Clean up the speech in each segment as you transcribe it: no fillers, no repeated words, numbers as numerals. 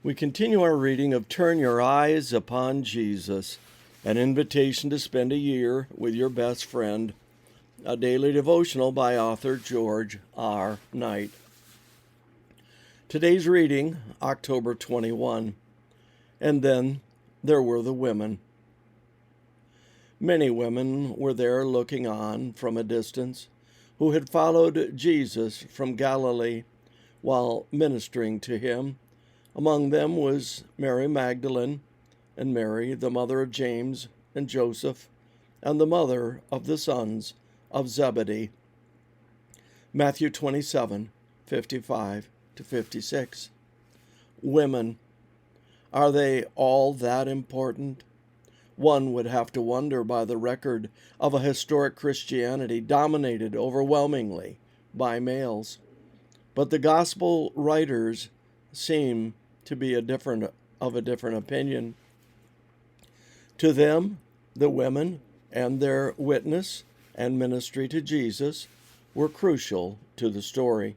We continue our reading of Turn Your Eyes Upon Jesus, an invitation to spend a year with your best friend, a daily devotional by author George R. Knight. Today's reading, October 21. And then there were the women. Many women were there looking on from a distance, who had followed Jesus from Galilee while ministering to him. Among them was Mary Magdalene, and Mary, the mother of James and Joseph, and the mother of the sons of Zebedee. Matthew 27:55-56. Women, are they all that important? One would have to wonder by the record of a historic Christianity dominated overwhelmingly by males. But the gospel writers seem to be of a different opinion. To them, the women and their witness and ministry to Jesus were crucial to the story.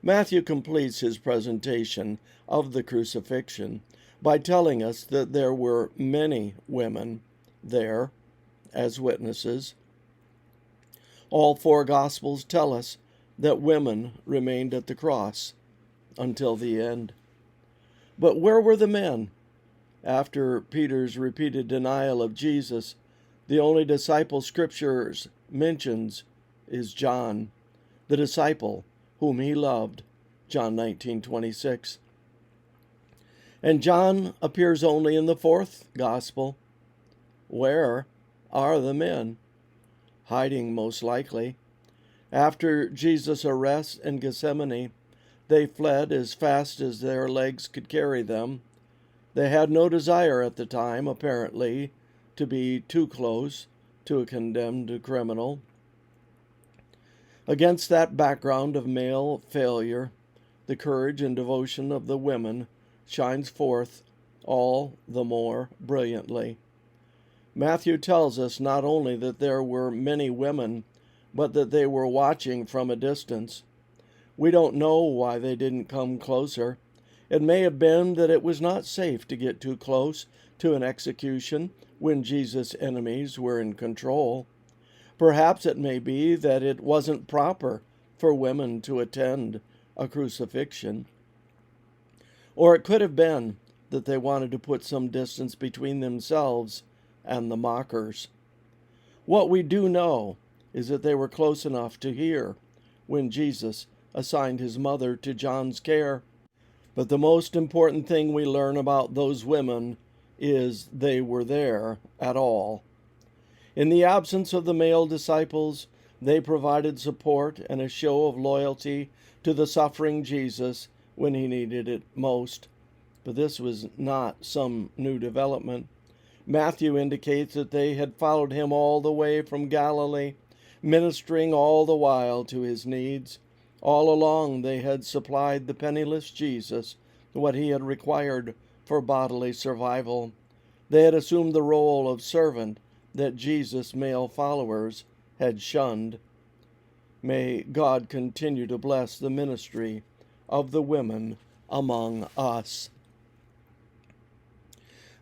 Matthew completes his presentation of the crucifixion by telling us that there were many women there as witnesses. All four Gospels tell us that women remained at the cross until the end. But where were the men? After Peter's repeated denial of Jesus, the only disciple Scriptures mentions is John, the disciple whom he loved, John 19:26. And John appears only in the fourth Gospel. Where are the men? Hiding, most likely. After Jesus' arrest in Gethsemane, they fled as fast as their legs could carry them. They had no desire at the time, apparently, to be too close to a condemned criminal. Against that background of male failure, the courage and devotion of the women shines forth all the more brilliantly. Matthew tells us not only that there were many women, but that they were watching from a distance. We don't know why they didn't come closer. It may have been that it was not safe to get too close to an execution when Jesus' enemies were in control. Perhaps it may be that it wasn't proper for women to attend a crucifixion. Or it could have been that they wanted to put some distance between themselves and the mockers. What we do know is that they were close enough to hear when Jesus assigned his mother to John's care. But the most important thing we learn about those women is they were there at all. In the absence of the male disciples, they provided support and a show of loyalty to the suffering Jesus when he needed it most. But this was not some new development. Matthew indicates that they had followed him all the way from Galilee, ministering all the while to his needs. All along they had supplied the penniless Jesus what he had required for bodily survival. They had assumed the role of servant that Jesus' male followers had shunned. May God continue to bless the ministry of the women among us.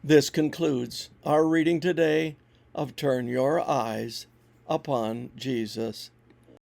This concludes our reading today of Turn Your Eyes Upon Jesus.